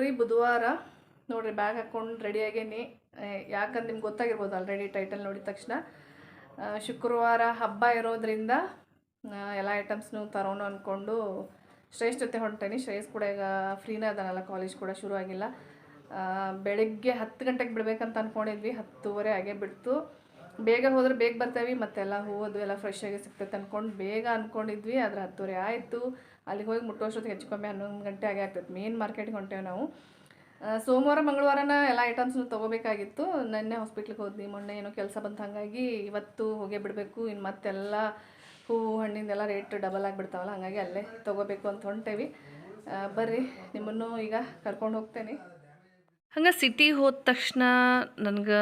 ರೀ ಬುಧವಾರ ನೋಡ್ರಿ ಬ್ಯಾಗ್ ಹಾಕ್ಕೊಂಡು ರೆಡಿ ಆಗೇನಿ. ಯಾಕಂದ್ರೆ ನಿಮ್ಗೆ ಗೊತ್ತಾಗಿರ್ಬೋದು ಆಲ್ರೆಡಿ ಟೈಟಲ್ ನೋಡಿದ ತಕ್ಷಣ. ಶುಕ್ರವಾರ ಹಬ್ಬ ಇರೋದ್ರಿಂದ ಎಲ್ಲ ಐಟಮ್ಸ್ನು ತರೋಣ ಅಂದ್ಕೊಂಡು ಶ್ರೇಷ್ಠ ಜೊತೆ ಹೊಂಟೇನಿ. ಶ್ರೇಷ್ಠ ಕೂಡ ಈಗ ಫ್ರೀನೇ ಅದಾನಲ್ಲ, ಕಾಲೇಜ್ ಕೂಡ ಶುರು ಆಗಿಲ್ಲ. ಬೆಳಗ್ಗೆ 10 ಗಂಟೆಗೆ ಬಿಡ್ಬೇಕಂತ ಅಂದ್ಕೊಂಡಿದ್ವಿ, 10:15 ಆಗೇ ಬಿಡ್ತು. ಬೇಗ ಹೋದ್ರೆ ಬೇಗ ಬರ್ತೇವೆ, ಮತ್ತೆಲ್ಲ ಹೂವದು ಎಲ್ಲ ಫ್ರೆಶ್ ಆಗಿ ಸಿಗ್ತೈತೆ ಅಂದ್ಕೊಂಡು ಬೇಗ ಅಂದ್ಕೊಂಡಿದ್ವಿ. ಆದರೆ 10:30 ಆಯಿತು. ಅಲ್ಲಿಗೆ ಹೋಗಿ ಮುಟ್ಟೋಷ್ಟೊತ್ತಿಗೆ ಹೆಚ್ಚು ಕಮ್ಮಿ 11 ಗಂಟೆ ಆಗೇ ಆಗ್ತೈತೆ. ಮೇನ್ ಮಾರ್ಕೆಟಿಗೆ ಹೊಂಟೇವೆ ನಾವು. ಸೋಮವಾರ ಮಂಗಳವಾರನ ಎಲ್ಲ ಐಟಮ್ಸ್ನು ತೊಗೋಬೇಕಾಗಿತ್ತು. ನೆನ್ನೆ ಹಾಸ್ಪಿಟ್ಲಿಗೆ ಹೋದ್ವಿ, ಮೊನ್ನೆ ಏನೋ ಕೆಲಸ ಬಂತು, ಹಾಗಾಗಿ ಇವತ್ತು ಹೋಗೇ ಬಿಡಬೇಕು. ಇನ್ನು ಮತ್ತೆಲ್ಲ ಹೂವು ಹಣ್ಣಿಂದೆಲ್ಲ ರೇಟ್ ಡಬಲ್ ಆಗಿಬಿಡ್ತಾವಲ್ಲ, ಹಾಗಾಗಿ ಅಲ್ಲೇ ತೊಗೋಬೇಕು ಅಂತ ಹೊಂಟೇವಿ. ಬರ್ರಿ, ನಿಮ್ಮನ್ನು ಈಗ ಕರ್ಕೊಂಡು ಹೋಗ್ತೇನೆ. ಹಂಗೆ ಸಿಟಿಗೆ ಹೋದ ತಕ್ಷಣ ನನಗೆ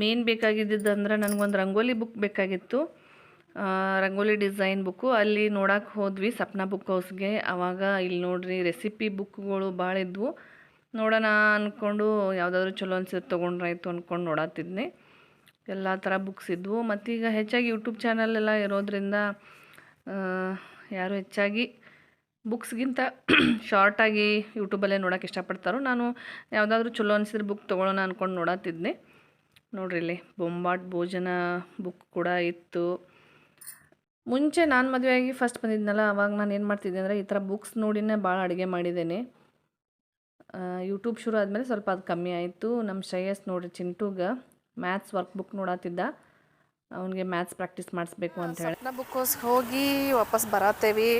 ಮೇನ್ ಬೇಕಾಗಿದ್ದಂದ್ರೆ ನನಗೊಂದು ರಂಗೋಲಿ ಬುಕ್ ಬೇಕಾಗಿತ್ತು. ರಂಗೋಲಿ ಡಿಸೈನ್ ಬುಕ್ಕು ಅಲ್ಲಿ ನೋಡಕ್ಕೆ ಹೋದ್ವಿ ಸಪ್ನಾ ಬುಕ್ ಹೌಸ್ಗೆ. ಆವಾಗ ಇಲ್ಲಿ ನೋಡ್ರಿ ರೆಸಿಪಿ ಬುಕ್ಗಳು ಭಾಳ ಇದ್ವು. ನೋಡೋಣ ಅಂದ್ಕೊಂಡು ಯಾವುದಾದ್ರೂ ಚಲೋ ಅನ್ಸಿದ್ದು ತೊಗೊಂಡ್ರಾಯ್ತು ಅಂದ್ಕೊಂಡು ನೋಡತ್ತಿದ್ನಿ. ಎಲ್ಲ ಥರ ಬುಕ್ಸ್ ಇದ್ವು. ಮತ್ತೀಗ ಹೆಚ್ಚಾಗಿ ಯೂಟ್ಯೂಬ್ ಚಾನಲೆಲ್ಲ ಇರೋದ್ರಿಂದ ಯಾರು ಹೆಚ್ಚಾಗಿ ಬುಕ್ಸ್ಗಿಂತ ಶಾರ್ಟಾಗಿ ಯೂಟ್ಯೂಬಲ್ಲೇ ನೋಡೋಕೆ ಇಷ್ಟಪಡ್ತಾರೋ. ನಾನು ಯಾವುದಾದ್ರೂ ಚಲೋ ಅನಿಸಿದ್ರೆ ಬುಕ್ ತೊಗೊಳ್ಳೋಣ ಅಂದ್ಕೊಂಡು ನೋಡತ್ತಿದ್ನಿ. ನೋಡ್ರಿ ಇಲ್ಲಿ ಬೊಂಬಾಟ್ ಭೋಜನ ಬುಕ್ ಕೂಡ ಇತ್ತು. ಮುಂಚೆ ನಾನು ಮದುವೆಯಾಗಿ ಫಸ್ಟ್ ಬಂದಿದ್ನಲ್ಲ, ಅವಾಗ ನಾನು ಏನು ಮಾಡ್ತಿದ್ದೆ ಅಂದರೆ ಈ ಥರ ಬುಕ್ಸ್ ನೋಡಿನೇ ಭಾಳ ಅಡುಗೆ ಮಾಡಿದ್ದೇನೆ. ಯೂಟ್ಯೂಬ್ ಶುರು ಆದಮೇಲೆ ಸ್ವಲ್ಪ ಅದು ಕಮ್ಮಿ ಆಯಿತು. ನಮ್ಮ ಶ್ರೇಯಸ್ ನೋಡ್ರಿ ಚಿಂಟುಗೆ ಮ್ಯಾಥ್ಸ್ ವರ್ಕ್ ಬುಕ್ ನೋಡತ್ತಿದ್ದ, ಅವನಿಗೆ ಮ್ಯಾಥ್ಸ್ ಪ್ರಾಕ್ಟೀಸ್ ಮಾಡಿಸ್ಬೇಕು ಅಂತ ಹೇಳಿ. ಸಪ್ನಾ ಬುಕ್ ಹೌಸ್ಗೆ ಹೋಗಿ ವಾಪಸ್ ಬರತ್ತೇವಿ.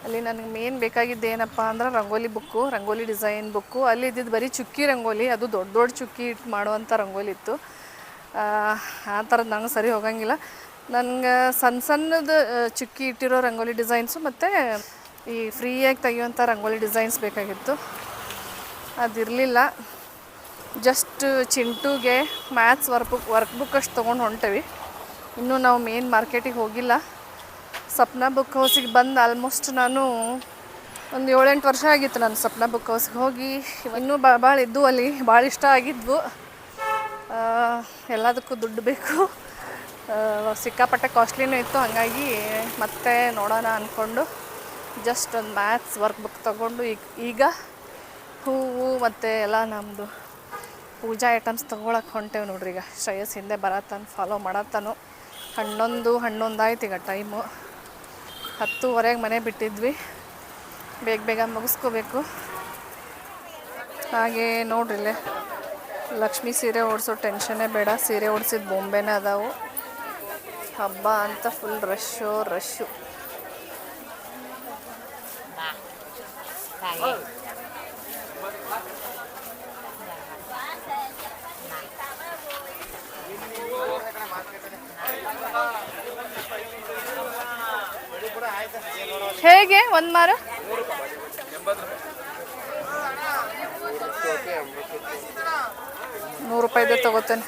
ಅಲ್ಲಿ ನನಗೆ ಮೇನ್ ಬೇಕಾಗಿದ್ದು ಏನಪ್ಪ ಅಂದ್ರೆ rangoli book, rangoli design book. ಅಲ್ಲಿ ಇದ್ದಿದ್ದು ಬರೀ ಚುಕ್ಕಿ ರಂಗೋಲಿ, ಅದು ದೊಡ್ಡ ದೊಡ್ಡ ಚುಕ್ಕಿ ಇಟ್ಟು ಮಾಡುವಂಥ ರಂಗೋಲಿ ಇತ್ತು. ಆ ಥರದ್ದು ನಂಗೆ ಸರಿ ಹೋಗಂಗಿಲ್ಲ. ನನಗೆ ಸಣ್ಣ ಸಣ್ಣದು ಚುಕ್ಕಿ ಇಟ್ಟಿರೋ ರಂಗೋಲಿ ಡಿಸೈನ್ಸು ಮತ್ತು ಈ ಫ್ರೀಯಾಗಿ ತೆಗಿಯುವಂಥ ರಂಗೋಲಿ ಡಿಸೈನ್ಸ್ ಬೇಕಾಗಿತ್ತು. ಅದಿರಲಿಲ್ಲ. ಜಸ್ಟ್ ಚಿಂಟುಗೆ ಮ್ಯಾಥ್ಸ್ ವರ್ಕ್ ಬುಕ್ ಅಷ್ಟು ತೊಗೊಂಡು ಹೊಂಟೇವಿ. ಇನ್ನೂ ನಾವು ಮೇನ್ ಮಾರ್ಕೆಟಿಗೆ ಹೋಗಿಲ್ಲ. ಸಪ್ನಾ ಬುಕ್ ಹೌಸಿಗೆ ಬಂದು ಆಲ್ಮೋಸ್ಟ್ ನಾನು ಒಂದು 7-8 ವರ್ಷ ಆಗಿತ್ತು ನಾನು ಸಪ್ನಾ ಬುಕ್ ಹೌಸ್ಗೆ ಹೋಗಿ. ಇನ್ನೂ ಭಾಳ ಇದ್ದು ಅಲ್ಲಿ, ಭಾಳ ಇಷ್ಟ ಆಗಿದ್ವು. ಎಲ್ಲದಕ್ಕೂ ದುಡ್ಡು ಬೇಕು, ಸಿಕ್ಕಾಪಟ್ಟೆ ಕಾಸ್ಟ್ಲಿನೂ ಇತ್ತು. ಹಾಗಾಗಿ ಮತ್ತೆ ನೋಡೋಣ ಅಂದ್ಕೊಂಡು ಜಸ್ಟ್ ಒಂದು ಮ್ಯಾಥ್ಸ್ ವರ್ಕ್ ಬುಕ್ ತೊಗೊಂಡು ಈಗ ಹೂವು ಮತ್ತು ಎಲ್ಲ ನಮ್ಮದು ಪೂಜಾ ಐಟಮ್ಸ್ ತೊಗೊಳಕ್ಕೆ ಹೊಂಟೇವೆ ನೋಡ್ರಿ. ಈಗ ಶ್ರೇಯಸ್ ಹಿಂದೆ ಬರತ್ತಾನು, ಫಾಲೋ ಮಾಡತ್ತಾನು. ಹನ್ನೊಂದು ಆಯ್ತು ಈಗ ಟೈಮು. 10:15 ಮನೆ ಬಿಟ್ಟಿದ್ವಿ, ಬೇಗ ಮುಗಿಸ್ಕೋಬೇಕು. ಹಾಗೆ ನೋಡ್ರಿಲ್ಲೇ ಲಕ್ಷ್ಮೀ ಸೀರೆ ಓಡಿಸೋ ಟೆನ್ಷನ್ನೇ ಬೇಡ, ಸೀರೆ ಓಡಿಸಿದ ಬೊಂಬೆನೇ ಅದಾವು. ಹಬ್ಬ ಅಂತ ಫುಲ್ ರಶ್ಶು. ಹೇಗೆ ಒಂದು ಮಾರು? 100 ರೂಪಾಯಿದೆ ತಗೋತೇನೆ.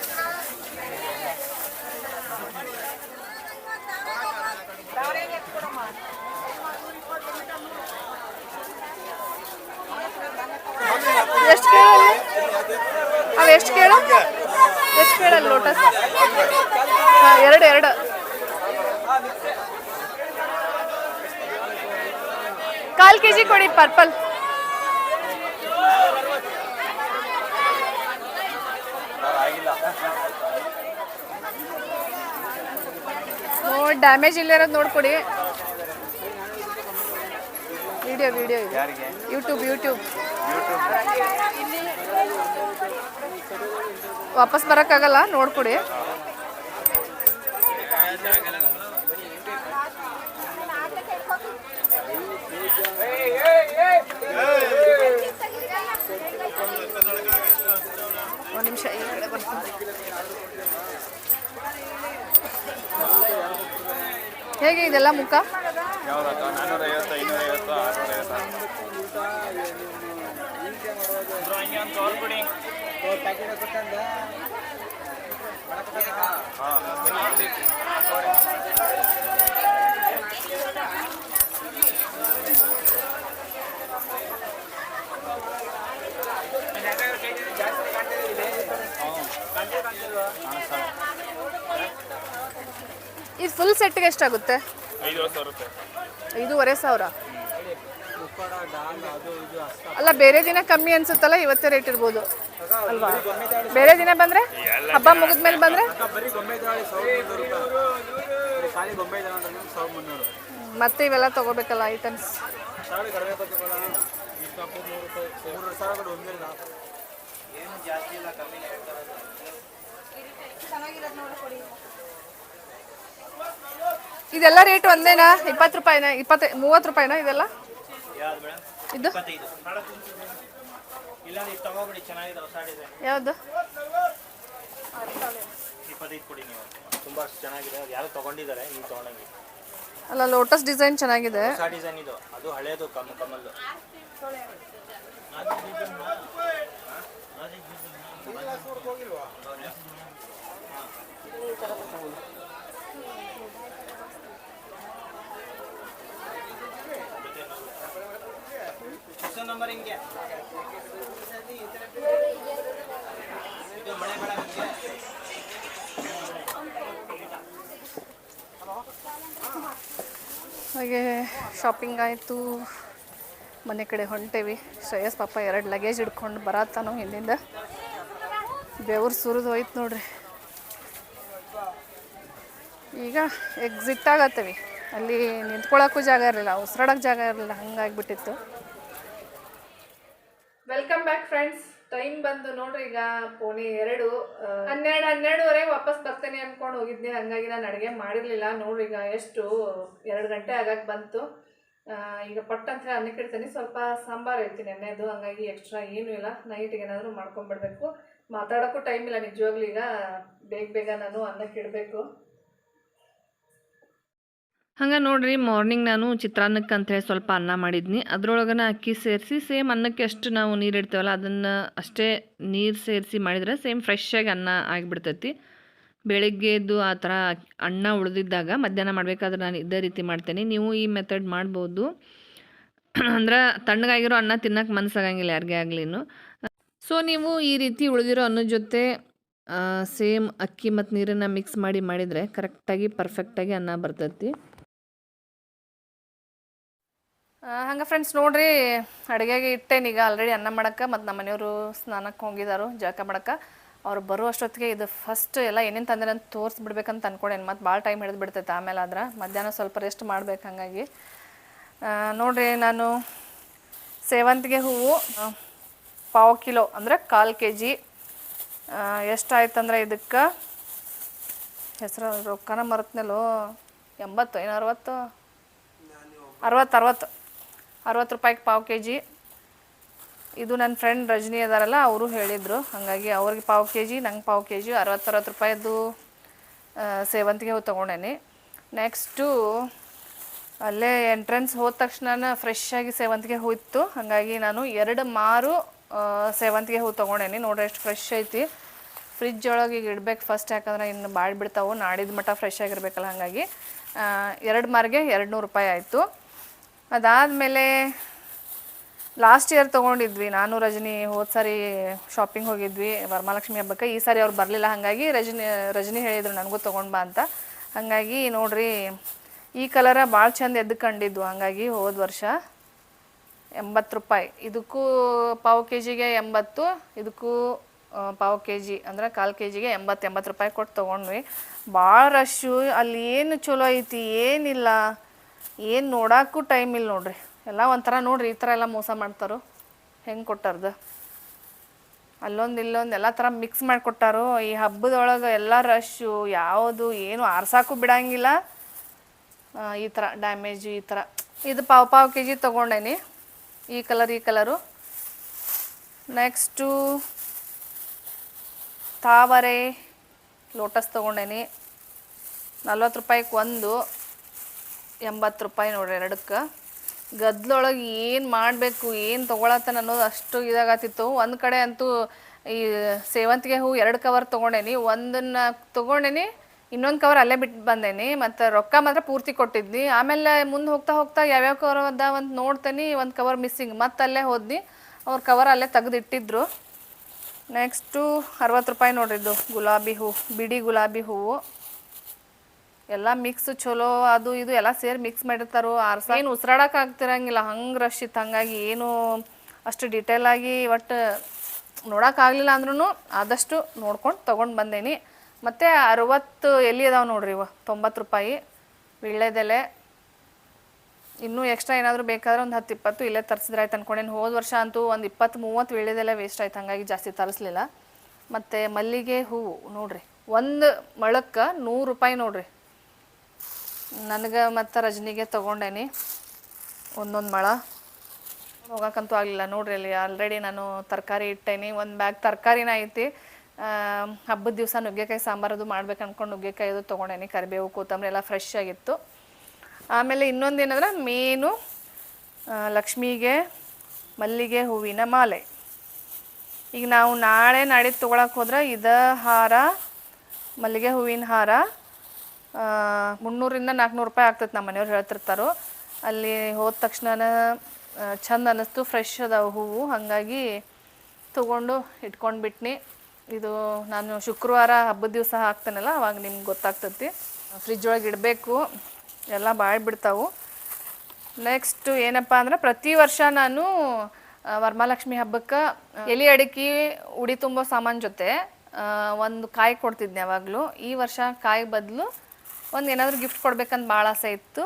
ಎಷ್ಟು ಕೇಳಲ್ಲಿ? ಅವು ಎಷ್ಟು ಕೇಳಲ್ಲಿ ಲೋಟಸ್? ಹಾಂ, 2 1/4 kg ಕೊಡಿ. ಪರ್ಪಲ್ ಡ್ಯಾಮೇಜ್ ಇಲ್ಲ ಇರೋದು ನೋಡ್ಕೊಡಿ. ವಿಡಿಯೋ ಯೂಟ್ಯೂಬ್ ವಾಪಸ್ ಬರೋಕ್ಕಾಗಲ್ಲ, ನೋಡ್ಕೊಡಿ. ಒಂದು ನಿಮಿಷ ಈ ಕಡೆ ಬರ್ತೀನಿ. ಹೇಗೆ ಇದೆಲ್ಲ ಮುಖ? ಇದು ಫುಲ್ ಸೆಟ್ಗೆ ಎಷ್ಟಾಗುತ್ತೆ? 5,500 ರೂಪಾಯಿ. 5,500. ಅಲ್ಲ ಬೇರೆ ದಿನ ಕಮ್ಮಿ ಅನ್ಸುತ್ತಲ್ಲ, ಇವತ್ತೇ ರೇಟ್ ಇರ್ಬೋದು ಅಲ್ವಾ? ಬೇರೆ ದಿನ ಬಂದರೆ, ಹಬ್ಬ ಮುಗಿದ್ಮೇಲೆ ಬಂದರೆ ಮತ್ತೆ ಇವೆಲ್ಲ ತೊಗೋಬೇಕಲ್ಲ ಐಟಮ್ಸ್. ಇದೆಲ್ಲ ರೇಟ್ ಒಂದೇನಾ? 20 ರೂಪಾಯಿನಾ? 30 ರೂಪಾಯಿನಾ ಇದೆಲ್ಲ? ಇದು ಯಾವುದು? ತುಂಬಾ ಚೆನ್ನಾಗಿದೆ, ಯಾರು ತಗೊಂಡಿದ್ದಾರೆ, ನೀವು ತಗೊಂಡಂಗೆ. ಅಲ್ಲ, ಲೋಟಸ್ ಡಿಸೈನ್ ಚೆನ್ನಾಗಿದೆ. ಡಿಸೈನ್ ಇದು, ಅದು ಹಳೇದು ಕಮಲ್. ನಂಬರ್ ಹಿಂಗೆ ಇದು ಮಳೆ ಬೇಡ ನಿಮಗೆ. ಹಾಗೆ ಶಾಪಿಂಗ್ ಆಯಿತು, ಮನೆ ಕಡೆ ಹೊಂಟೇವಿ. ಶ್ರೇಯಸ್ ಪಾಪ 2 ಲಗೇಜ್ ಹಿಡ್ಕೊಂಡು ಬರತ್ತಾನೋ ಹಿಂದಿಂದ. ಬೆವ್ರು ಸುರಿದು ಹೋಯ್ತು ನೋಡ್ರಿ. ಈಗ ಎಕ್ಸಿಟ್ ಆಗತ್ತೀವಿ. ಅಲ್ಲಿ ನಿಂತ್ಕೊಳ್ಳೋಕ್ಕೂ ಜಾಗ ಇರಲಿಲ್ಲ, ಉಸಿರಾಡೋಕ್ಕೆ ಜಾಗ ಇರಲಿಲ್ಲ, ಹಂಗಾಗಿಬಿಟ್ಟಿತ್ತು. Welcome back friends. ಟೈಮ್ ಬಂದು ನೋಡ್ರಿ ಈಗ ಪೋಣಿ 2, 12:30 ವಾಪಸ್ ಬರ್ತೇನೆ ಅಂದ್ಕೊಂಡು ಹೋಗಿದ್ದೆ. ಹಾಗಾಗಿ ನಾನು ಅಡುಗೆ ಮಾಡಿರಲಿಲ್ಲ. ನೋಡ್ರಿ ಈಗ ಎಷ್ಟು 2 ಗಂಟೆ ಆಗಕ್ಕೆ ಬಂತು. ಈಗ ಪಟ್ ಅಂತ ಹೇಳಿ ಅನ್ನಕ್ಕೆ ಇಡ್ತೀನಿ. ಸ್ವಲ್ಪ ಸಾಂಬಾರು ಇರ್ತೀನಿ ಎಣ್ಣೆದು, ಹಂಗಾಗಿ ಎಕ್ಸ್ಟ್ರಾ ಏನೂ ಇಲ್ಲ. ನೈಟಿಗೆ ಏನಾದರೂ ಮಾಡ್ಕೊಂಬಿಡ್ಬೇಕು. ಮಾತಾಡೋಕ್ಕೂ ಟೈಮ್ ಇಲ್ಲ ನಿಜವಾಗ್ಲೂ. ಈಗ ಬೇಗ ನಾನು ಅನ್ನಕ್ಕೆ ಇಡಬೇಕು. ಹಂಗೆ ನೋಡ್ರಿ, ಮಾರ್ನಿಂಗ್ ನಾನು ಚಿತ್ರಾನ್ನಕ್ಕೆ ಅಂಥೇಳಿ ಸ್ವಲ್ಪ ಅನ್ನ ಮಾಡಿದ್ನಿ. ಅದ್ರೊಳಗನ ಅಕ್ಕಿ ಸೇರಿಸಿ ಸೇಮ್ ಅನ್ನಕ್ಕೆ ಎಷ್ಟು ನಾವು ನೀರು ಇಡ್ತೀವಲ್ಲ ಅದನ್ನು ಅಷ್ಟೇ ನೀರು ಸೇರಿಸಿ ಮಾಡಿದರೆ ಸೇಮ್ ಫ್ರೆಶ್ಶಾಗಿ ಅನ್ನ ಆಗಿಬಿಡ್ತೈತಿ. ಬೆಳಗ್ಗೆದ್ದು ಆ ಥರ ಅನ್ನ ಉಳಿದಿದ್ದಾಗ ಮಧ್ಯಾಹ್ನ ಮಾಡಬೇಕಾದ್ರೆ ನಾನು ಇದೇ ರೀತಿ ಮಾಡ್ತೇನೆ. ನೀವು ಈ ಮೆಥಡ್ ಮಾಡ್ಬೋದು. ಅಂದ್ರೆ ತಣ್ಣಗಾಗಿರೋ ಅನ್ನ ತಿನ್ನಕ್ಕೆ ಮನಸ್ಸಾಗಂಗಿಲ್ಲ ಯಾರಿಗೇ ಆಗ್ಲಿನು. ಸೊ ನೀವು ಈ ರೀತಿ ಉಳಿದಿರೋ ಅನ್ನದ ಜೊತೆ ಸೇಮ್ ಅಕ್ಕಿ ಮತ್ತು ನೀರನ್ನು ಮಿಕ್ಸ್ ಮಾಡಿದರೆ ಕರೆಕ್ಟಾಗಿ ಪರ್ಫೆಕ್ಟಾಗಿ ಅನ್ನ ಬರ್ತೈತಿ. ಹಂಗೆ ಫ್ರೆಂಡ್ಸ್ ನೋಡ್ರಿ, ಅಡುಗೆಗೆ ಇಟ್ಟೇನೀಗ ಆಲ್ರೆಡಿ ಅನ್ನ ಮಾಡೋಕ್ಕೆ. ಮತ್ತು ನಮ್ಮ ಮನೆಯವರು ಸ್ನಾನಕ್ಕೆ ಹೋಗಿದ್ದಾರು ಜಳಕ ಮಾಡೋಕ್ಕೆ. ಅವ್ರು ಬರೋ ಅಷ್ಟೊತ್ತಿಗೆ ಇದು ಫಸ್ಟ್ ಎಲ್ಲ ಏನೇನು ತಂದ್ರೆ ಅಂತ ತೋರಿಸ್ಬಿಡ್ಬೇಕಂತ ಅಂದ್ಕೊಂಡೇನು. ಮತ್ತು ಭಾಳ ಟೈಮ್ ಹಿಡಿದು ಬಿಡ್ತೈತೆ ಆಮೇಲೆ. ಆದ್ರೆ ಮಧ್ಯಾಹ್ನ ಸ್ವಲ್ಪ ರೆಸ್ಟ್ ಮಾಡ್ಬೇಕು. ಹಾಗಾಗಿ ನೋಡ್ರಿ, ನಾನು ಸೇವಂತಿಗೆ ಹೂವು 1/4 ಕಿಲೋ ಅಂದರೆ 1/4 kg. ಎಷ್ಟಾಯ್ತಂದ್ರೆ ಇದಕ್ಕೆ ಹೆಸರು ರೊಕ್ಕನ ಮರತ್ನಲ್ಲೋ 80 ಏನು 60 ರೂಪಾಯಿಗೆ 1/4 kg. ಇದು ನನ್ನ ಫ್ರೆಂಡ್ ರಜನಿ ಅದಾರಲ್ಲ, ಅವರು ಹೇಳಿದರು. ಹಾಗಾಗಿ ಅವ್ರಿಗೆ 1/4 kg, ನಂಗೆ 1/4 kg 60 ರೂಪಾಯಿದು ಸೇವಂತಿಗೆ ಹೂವು ತೊಗೊಂಡೇನಿ. ನೆಕ್ಸ್ಟು ಅಲ್ಲೇ ಎಂಟ್ರೆನ್ಸ್ ಹೋದ ತಕ್ಷಣ ಫ್ರೆಶ್ಶಾಗಿ ಸೇವಂತಿಗೆ ಹೂ ಇತ್ತು. ಹಾಗಾಗಿ ನಾನು 2 ಮಾರು ಸೇವಂತಿಗೆ ಹೂ ತೊಗೊಂಡೇನಿ. ನೋಡ್ರಿ ಎಷ್ಟು ಫ್ರೆಶ್ ಐತಿ. ಫ್ರಿಜ್ ಒಳಗೆ ಈಗ ಇಡ್ಬೇಕು ಫಸ್ಟ್, ಯಾಕಂದ್ರೆ ಇನ್ನು ಬಾಡಿ ಬಿಡ್ತಾವೆ. ನಾಡಿದ ಮಟ್ಟ ಫ್ರೆಶ್ ಆಗಿರ್ಬೇಕಲ್ಲ. ಹಾಗಾಗಿ 2 ಮಾರಿಗೆ 200 ರೂಪಾಯಿ ಆಯಿತು. ಅದಾದಮೇಲೆ ಲಾಸ್ಟ್ ಇಯರ್ ತೊಗೊಂಡಿದ್ವಿ ನಾನು ರಜನಿ. ಹೋದ ಸಾರಿ ಶಾಪಿಂಗ್ ಹೋಗಿದ್ವಿ ವರಮಹಾಲಕ್ಷ್ಮಿ ಹಬ್ಬಕ್ಕೆ. ಈ ಸಾರಿ ಅವ್ರು ಬರಲಿಲ್ಲ. ಹಾಗಾಗಿ ರಜನಿ ಹೇಳಿದರು ನನಗೂ ತೊಗೊಂಡು ಬಾ ಅಂತ. ಹಾಗಾಗಿ ನೋಡ್ರಿ, ಈ ಕಲರ ಭಾಳ ಚಂದ ಎದ್ದು ಕಂಡಿದ್ದು. ಹಾಗಾಗಿ ಹೋದ ವರ್ಷ 80 ರೂಪಾಯಿ. ಇದಕ್ಕೂ 1/4 kgಗೆ 80, ಇದಕ್ಕೂ 1/4 kg ಅಂದರೆ 1/4 kgಗೆ 80 ರೂಪಾಯಿ ಕೊಟ್ಟು ತೊಗೊಂಡ್ವಿ. ಭಾಳ ರಶ್ಶು. ಅಲ್ಲಿ ಏನು ಚಲೋ ಐತಿ ಏನಿಲ್ಲ, ಏನು ನೋಡೋಕ್ಕೂ ಟೈಮ್ ಇಲ್ಲ ನೋಡ್ರಿ. ಎಲ್ಲ ಒಂಥರ ನೋಡ್ರಿ, ಈ ಥರ ಎಲ್ಲ ಮೋಸ ಮಾಡ್ತಾರೋ ಹೆಂಗೆ ಕೊಟ್ಟಾರ್ದು. ಅಲ್ಲೊಂದು ಇಲ್ಲೊಂದು ಎಲ್ಲ ಥರ ಮಿಕ್ಸ್ ಮಾಡಿಕೊಟ್ಟಾರೋ. ಈ ಹಬ್ಬದೊಳಗೆ ಎಲ್ಲ ರಶ್ಶು, ಯಾವುದು ಏನು ಆರ್ಸಾಕು ಬಿಡಂಗಿಲ್ಲ. ಈ ಥರ ಡ್ಯಾಮೇಜು ಈ ಥರ. ಇದು 1/4 kg ತೊಗೊಂಡೇನಿ. ಈ ಕಲರು. ನೆಕ್ಸ್ಟು ತಾವರೆ ಲೋಟಸ್ ತೊಗೊಂಡೇನಿ. 40 ರೂಪಾಯಿಗೆ 1, 80 ರೂಪಾಯಿ ನೋಡ್ರಿ 2ಕ್ಕೆ. ಗದ್ಲೊಳಗೆ ಏನು ಮಾಡಬೇಕು, ಏನು ತೊಗೊಳತ್ತನ ಅನ್ನೋದು ಅಷ್ಟು ಇದಾಗತ್ತಿತ್ತು. ಒಂದು ಕಡೆ ಅಂತೂ ಈ ಸೇವಂತಿಗೆ ಹೂ 2 ಕವರ್ ತೊಗೊಂಡೇನಿ. ಒಂದನ್ನು ತೊಗೊಂಡೇನಿ, ಇನ್ನೊಂದು ಕವರ್ ಅಲ್ಲೇ ಬಿಟ್ಟು ಬಂದೇನಿ. ಮತ್ತು ರೊಕ್ಕ ಮಾತ್ರ ಪೂರ್ತಿ ಕೊಟ್ಟಿದ್ನಿ. ಆಮೇಲೆ ಮುಂದೆ ಹೋಗ್ತಾ ಯಾವ್ಯಾವ ಕವರ್ ಅದಾವ ಅಂತ ನೋಡ್ತೇನೆ, ಒಂದು ಕವರ್ ಮಿಸ್ಸಿಂಗ್. ಮತ್ತು ಅಲ್ಲೇ ಹೋದ್ನಿ, ಅವ್ರ ಕವರ್ ಅಲ್ಲೇ ತೆಗೆದಿಟ್ಟಿದ್ರು. ನೆಕ್ಸ್ಟು 60 ರೂಪಾಯಿ ನೋಡ್ರಿದ್ದು ಗುಲಾಬಿ ಹೂ, ಬಿಡಿ ಗುಲಾಬಿ ಹೂವು ಎಲ್ಲ ಮಿಕ್ಸ್ ಚಲೋ ಅದು ಇದು ಎಲ್ಲ ಸೇರಿ ಮಿಕ್ಸ್ ಮಾಡಿರ್ತಾರೋ ಏನು ಉಸಿರಾಡಕ್ಕೆ ಆಗ್ತಿರಂಗಿಲ್ಲ, ಹಂಗೆ ರಶ್ ಇತ್ತು. ಹಾಗಾಗಿ ಏನು ಅಷ್ಟು ಡಿಟೇಲಾಗಿ ಒಟ್ಟು ನೋಡೋಕ್ಕಾಗಲಿಲ್ಲ ಅಂದ್ರೂ ಆದಷ್ಟು ನೋಡ್ಕೊಂಡು ತೊಗೊಂಡು ಬಂದೇನಿ. ಮತ್ತು 60 ಎಲೆ ಅದಾವೆ ನೋಡ್ರಿ, ಇವು 90 ರೂಪಾಯಿ ವೀಳ್ಯದೆಲೆ. ಇನ್ನೂ ಎಕ್ಸ್ಟ್ರಾ ಏನಾದರೂ ಬೇಕಾದ್ರೆ ಒಂದು 10-20 ಇಲ್ಲೇ ತರಿಸಿದ್ರೆ ಆಯ್ತು ಅಂದ್ಕೊಂಡೇನು. ಹೋದ ವರ್ಷ ಅಂತೂ ಒಂದು 20-30 ವೀಳ್ಯದೆಲೆ ವೇಸ್ಟ್ ಆಯ್ತು, ಹಾಗಾಗಿ ಜಾಸ್ತಿ ತರಿಸ್ಲಿಲ್ಲ. ಮತ್ತು ಮಲ್ಲಿಗೆ ಹೂವು ನೋಡ್ರಿ, ಒಂದು ಮೊಳಕ್ಕೆ 100 ರೂಪಾಯಿ ನೋಡ್ರಿ. ನನಗೆ ಮತ್ತು ರಜನಿಗೆ ತೊಗೊಂಡೇನಿ ಒಂದೊಂದು ಮೊಳ. ಹೋಗೋಕ್ಕಂತೂ ಆಗಲಿಲ್ಲ ನೋಡ್ರಿ. ಅಲ್ಲಿ ಆಲ್ರೆಡಿ ನಾನು ತರಕಾರಿ ಇಟ್ಟೇನಿ, ಒಂದು ಬ್ಯಾಗ್ ತರಕಾರಿನ ಐತಿ. ಹಬ್ಬದ ದಿವಸ ನುಗ್ಗೆಕಾಯಿ ಸಾಂಬಾರದು ಮಾಡ್ಬೇಕು ಅಂದ್ಕೊಂಡು ನುಗ್ಗೆಕಾಯಿ ಅದು ತೊಗೊಂಡೇನಿ. ಕರಿಬೇವು ಕೊತ್ತಂಬರಿ ಎಲ್ಲ ಫ್ರೆಶ್ ಆಗಿತ್ತು. ಆಮೇಲೆ ಇನ್ನೊಂದು ಏನಂದ್ರೆ ಮೇನು ಲಕ್ಷ್ಮಿಗೆ ಮಲ್ಲಿಗೆ ಹೂವಿನ ಮಾಲೆ. ಈಗ ನಾವು ನಾಳೆ ನಾಡಿದ್ದು ತೊಗೊಳಕ್ಕೆ ಹೋದ್ರೆ ಇದು ಹಾರ, ಮಲ್ಲಿಗೆ ಹೂವಿನ ಹಾರ 300-400 ರೂಪಾಯಿ ಆಗ್ತೈತೆ. ನಮ್ಮ ಮನೆಯವ್ರು ಹೇಳ್ತಿರ್ತಾರೋ. ಅಲ್ಲಿ ಹೋದ ತಕ್ಷಣ ಚಂದ ಅನ್ನಿಸ್ತು, ಫ್ರೆಶ್ ಅದಾವೆ ಹೂವು, ಹಾಗಾಗಿ ತೊಗೊಂಡು ಇಟ್ಕೊಂಡ್ಬಿಟ್ನಿ. ಇದು ನಾನು ಶುಕ್ರವಾರ ಹಬ್ಬದ ದಿವಸ ಹಾಕ್ತೇನಲ್ಲ, ಅವಾಗ ನಿಮ್ಗೆ ಗೊತ್ತಾಗ್ತೈತಿ. ಫ್ರಿಜ್ ಒಳಗೆ ಇಡಬೇಕು, ಎಲ್ಲ ಬಾಳ್ಬಿಡ್ತಾವೆ. ನೆಕ್ಸ್ಟು ಏನಪ್ಪ ಅಂದ್ರೆ ಪ್ರತಿ ವರ್ಷ ನಾನು ವರಮಹಾಲಕ್ಷ್ಮಿ ಹಬ್ಬಕ್ಕೆ ಎಲೆ ಅಡಿಕೆ ಉಡಿ ತುಂಬೋ ಸಾಮಾನು ಜೊತೆ ಒಂದು ಕಾಯಿ ಕೊಡ್ತಿದ್ದೆ ಯಾವಾಗಲೂ. ಈ ವರ್ಷ ಕಾಯಿ ಬದಲು ಒಂದು ಏನಾದರೂ ಗಿಫ್ಟ್ ಕೊಡ್ಬೇಕಂತ ಭಾಳ ಆಸೆ ಇತ್ತು.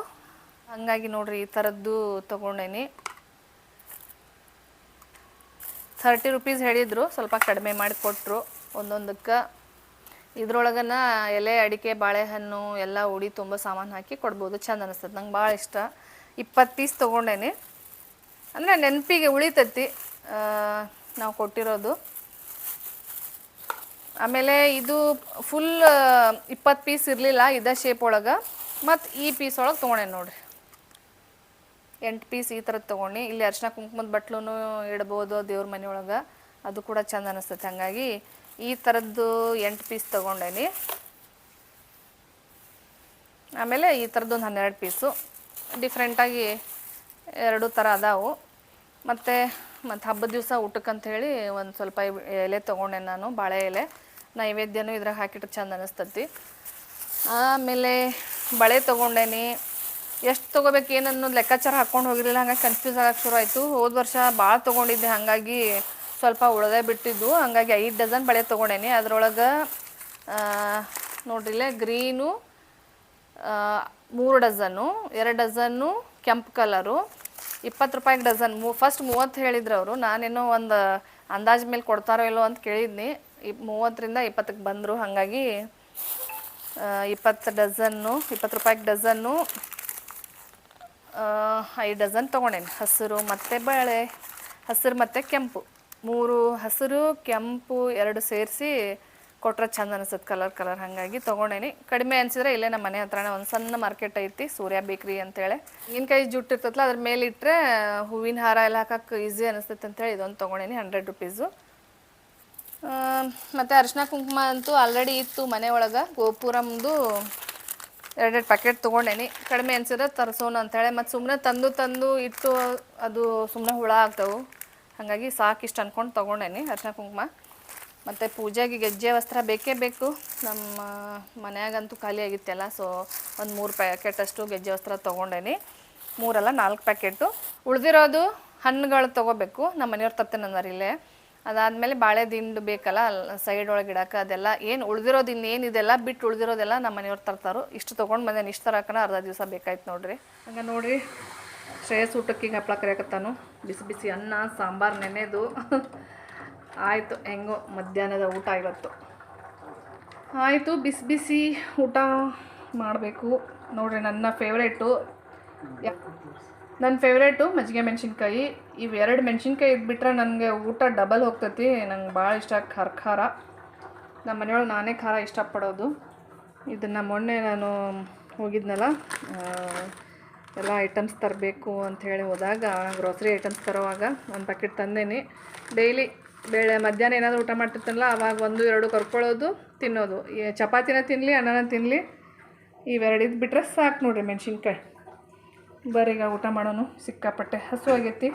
ಹಾಗಾಗಿ ನೋಡ್ರಿ ಈ ಥರದ್ದು ತೊಗೊಂಡೇನಿ. 30 ರೂಪೀಸ್ ಹೇಳಿದರು, ಸ್ವಲ್ಪ ಕಡಿಮೆ ಮಾಡಿ ಕೊಟ್ಟರು ಒಂದೊಂದಕ್ಕೆ. ಇದ್ರೊಳಗನ ಎಲೆ ಅಡಿಕೆ ಬಾಳೆಹಣ್ಣು ಎಲ್ಲ ಉಡಿ ತುಂಬ ಸಾಮಾನು ಹಾಕಿ ಕೊಡ್ಬೋದು, ಚಂದ ಅನಿಸ್ತದೆ. ನಂಗೆ ಭಾಳ ಇಷ್ಟ. 20 ಪೀಸ್ ತೊಗೊಂಡೇನಿ, ಅಂದರೆ ನೆನಪಿಗೆ ಉಳಿತೈತಿ ನಾವು ಕೊಟ್ಟಿರೋದು. ಆಮೇಲೆ ಇದು ಫುಲ್ 20 ಪೀಸ್ ಇರಲಿಲ್ಲ, ಇದೇ ಶೇಪ್ ಒಳಗೆ. ಮತ್ತು ಈ ಪೀಸ್ ಒಳಗೆ ತೊಗೊಂಡೇನಿ ನೋಡಿರಿ, 8 ಪೀಸ್ ಈ ಥರದ್ದು ತೊಗೊಂಡು. ಇಲ್ಲಿ ಅರಿಶಿನ ಕುಂಕುಮದ ಬಟ್ಲು ಇಡ್ಬೋದು ದೇವ್ರ ಮನೆಯೊಳಗೆ, ಅದು ಕೂಡ ಚಂದ ಅನಿಸ್ತೈತೆ. ಹಾಗಾಗಿ ಈ ಥರದ್ದು 8 ಪೀಸ್ ತೊಗೊಂಡೇನಿ. ಆಮೇಲೆ ಈ ಥರದ್ದೊಂದು 12 ಪೀಸು ಡಿಫ್ರೆಂಟಾಗಿ 2 ಥರ ಅದಾವು. ಮತ್ತು ಹಬ್ಬದ ದಿವಸ ಊಟಕ್ಕಂತ ಹೇಳಿ ಒಂದು ಸ್ವಲ್ಪ ಎಲೆ ತೊಗೊಂಡೆ ನಾನು, ಬಾಳೆ ಎಲೆ. ನೈವೇದ್ಯನೂ ಇದ್ರಾಗ ಹಾಕಿಟ್ರೆ ಚಂದ ಅನಿಸ್ತತಿ. ಆಮೇಲೆ ಬಳೆ ತೊಗೊಂಡೇನಿ. ಎಷ್ಟು ತೊಗೋಬೇಕು ಏನು ಅನ್ನೋದು ಲೆಕ್ಕಾಚಾರ ಹಾಕ್ಕೊಂಡು ಹೋಗಿರಲಿಲ್ಲ, ಹಾಗಾಗಿ ಕನ್ಫ್ಯೂಸ್ ಆಗಕ್ಕೆ ಶುರು ಆಯಿತು. ಹೋದ ವರ್ಷ ಭಾಳ ತೊಗೊಂಡಿದ್ದೆ, ಹಾಗಾಗಿ ಸ್ವಲ್ಪ ಉಳದೇ ಬಿಟ್ಟಿದ್ದು. ಹಾಗಾಗಿ 5 ಡಜನ್ ಬಳೆ ತೊಗೊಂಡೇನಿ. ಅದರೊಳಗೆ ನೋಡ್ರಿಲ್ಲೇ ಗ್ರೀನು 3 ಡಜನ್ನು, 2 ಡಜನ್ನು ಕೆಂಪು ಕಲರು, 20 ರೂಪಾಯಿಗೆ ಡಜನ್. ಫಸ್ಟ್ 30 ಹೇಳಿದ್ರು ಅವರು. ನಾನೇನೋ ಒಂದು ಅಂದಾಜು ಮೇಲೆ ಕೊಡ್ತಾರೋ ಇಲ್ಲೋ ಅಂತ ಕೇಳಿದ್ನಿ. 30ರಿಂದ 20ಕ್ಕೆ ಬಂದರು. ಹಾಗಾಗಿ 20 ಡಜನ್ನು, 20 ರೂಪಾಯಿಗೆ ಡಜನ್ನು 5 ಡಜನ್ ತೊಗೊಂಡೇನಿ. ಹಸಿರು ಮತ್ತು ಬಾಳೆ, ಹಸಿರು ಮತ್ತು ಕೆಂಪು 3, ಹಸಿರು ಕೆಂಪು 2 ಸೇರಿಸಿ ಕೊಟ್ರೆ ಚಂದ ಅನಿಸುತ್ತೆ, ಕಲರ್. ಹಾಗಾಗಿ ತೊಗೊಂಡೇನಿ. ಕಡಿಮೆ ಅನಿಸಿದ್ರೆ ಇಲ್ಲೇ ನಮ್ಮ ಮನೆ ಹತ್ರನೇ ಒಂದು ಸಣ್ಣ ಮಾರ್ಕೆಟ್ ಐತಿ, ಸೂರ್ಯ ಬೇಕ್ರಿ ಅಂತೇಳಿ. ತೆಂಗಿನಕಾಯಿ ಜುಟ್ಟು ಇರ್ತೈತಲ್ಲ, ಅದ್ರ ಮೇಲೆ ಇಟ್ಟರೆ ಹೂವಿನ ಹಾರ ಎಲ್ಲ ಹಾಕಕ್ಕೆ ಈಸಿ ಅನಿಸ್ತೈತೆ ಅಂತೇಳಿ ಇದೊಂದು ತೊಗೊಂಡೇನಿ, 100 ರೂಪೀಸು. ಮತ್ತು ಅರಿಶಿನ ಕುಂಕುಮ ಅಂತೂ ಆಲ್ರೆಡಿ ಇತ್ತು ಮನೆ ಒಳಗೆ. ಗೋಪುರಮ್ದು 2 ಪ್ಯಾಕೆಟ್ ತೊಗೊಂಡೇನಿ. ಕಡಿಮೆ ಅನಿಸಿದ್ರೆ ತರಿಸೋಣ ಅಂಥೇಳಿ. ಮತ್ತು ಸುಮ್ಮನೆ ತಂದು ಇಟ್ಟು ಅದು ಸುಮ್ಮನೆ ಹುಳ ಆಗ್ತವೆ, ಹಾಗಾಗಿ ಸಾಕಿಷ್ಟು ಅಂದ್ಕೊಂಡು ತೊಗೊಂಡೇನಿ ಅರಿಶಿನ ಕುಂಕುಮ. ಮತ್ತು ಪೂಜೆಗೆ ಗೆಜ್ಜೆ ವಸ್ತ್ರ ಬೇಕೇ ಬೇಕು. ನಮ್ಮ ಮನೆಯಾಗಂತೂ ಖಾಲಿ ಆಗಿತ್ತಲ್ಲ, ಸೊ ಒಂದು 3 ಪ್ಯಾಕೆಟ್ ಅಷ್ಟು ಗೆಜ್ಜೆ ವಸ್ತ್ರ ತೊಗೊಂಡೇನಿ. 3 ಅಲ್ಲ 4 ಪ್ಯಾಕೆಟು. ಉಳಿದಿರೋದು ಹಣ್ಣುಗಳು ತೊಗೋಬೇಕು, ನಮ್ಮ ಮನೆಯವ್ರು ತರ್ತೇನೆ ಅಂದ್ರೆ ಇಲ್ಲೇ. ಅದಾದಮೇಲೆ ಬಾಳೆ ದಿಂಡು ಬೇಕಲ್ಲ ಸೈಡ್ ಒಳಗೆ ಇಡಕ್ಕೆ, ಅದೆಲ್ಲ ಏನು ಉಳಿದಿರೋದು ಇನ್ನೇನಿದೆಲ್ಲ ಬಿಟ್ಟು ಉಳಿದಿರೋದೆಲ್ಲ ನಮ್ಮ ಮನೆಯವ್ರು ತರ್ತಾರೋ. ಇಷ್ಟು ತೊಗೊಂಡು ಬಂದೇನೆ. ಇಷ್ಟು ತರಕನ ಅರ್ಧ ದಿವಸ ಬೇಕಾಯ್ತು ನೋಡ್ರಿ. ಹಂಗೆ ನೋಡಿರಿ, ಶ್ರೇಯಸ್ ಊಟಕ್ಕಿಗೆ ಹಪ್ಪಳ ಕರಿಯಾಕತ್ತಾನು. ಬಿಸಿ ಅನ್ನ ಸಾಂಬಾರು ನೆನೆದು ಆಯಿತು. ಹೆಂಗೋ ಮಧ್ಯಾಹ್ನದ ಊಟ ಇವತ್ತು ಆಯಿತು. ಬಿಸಿ ಊಟ ಮಾಡಬೇಕು ನೋಡ್ರಿ. ನನ್ನ ಫೇವ್ರೇಟು ಮಜ್ಜಿಗೆ ಮೆಣಸಿನ್ಕಾಯಿ. ಇವು 2 ಮೆಣಸಿನ್ಕಾಯಿ ಇದ್ಬಿಟ್ರೆ ನನಗೆ ಊಟ ಡಬಲ್ ಹೋಗ್ತೈತಿ. ನಂಗೆ ಭಾಳ ಇಷ್ಟ ಖಾರ. ನಮ್ಮ ಮನೆಯೊಳಗೆ ನಾನೇ ಖಾರ ಇಷ್ಟಪಡೋದು. ಇದನ್ನು ಮೊನ್ನೆ ನಾನು ಹೋಗಿದ್ನಲ್ಲ, ಎಲ್ಲ ಐಟಮ್ಸ್ ತರಬೇಕು ಅಂಥೇಳಿ ಹೋದಾಗ, ಗ್ರೋಸರಿ ಐಟಮ್ಸ್ ತರೋವಾಗ 1 ಪ್ಯಾಕೆಟ್ ತಂದೇನಿ. ಡೈಲಿ ಮಧ್ಯಾಹ್ನ ಏನಾದರೂ ಊಟ ಮಾಡ್ತಿರ್ತನಲ್ಲ, ಆವಾಗ 1-2 ಕರ್ಕೊಳ್ಳೋದು, ತಿನ್ನೋದು. ಚಪಾತಿನ ತಿನ್ನಲಿ ಅನ್ನನ ತಿನ್ನಲಿ, ಇವೆರಡು ಇದ್ಬಿಟ್ರೆ ಸಾಕು ನೋಡಿರಿ ಮೆಣಸಿನ್ಕಾಯಿ. ಬರೀಗ ಊಟ ಮಾಡೋನು, ಸಿಕ್ಕಾಪಟ್ಟೆ ಹಸು ಆಗೈತಿ.